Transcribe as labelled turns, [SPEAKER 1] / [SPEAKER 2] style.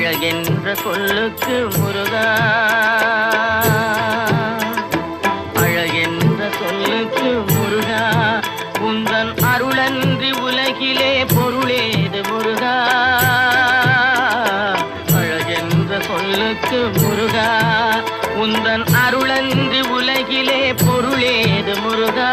[SPEAKER 1] அழகென்ற சொல்லுக்கு முருகா, அழகென்ற சொல்லுக்கு முருகா, உந்தன் அருளன்றி உலகிலே பொருளேது முருகா. அழகென்ற சொல்லுக்கு முருகா, உந்தன் அருளன்றி உலகிலே பொருளேது முருகா.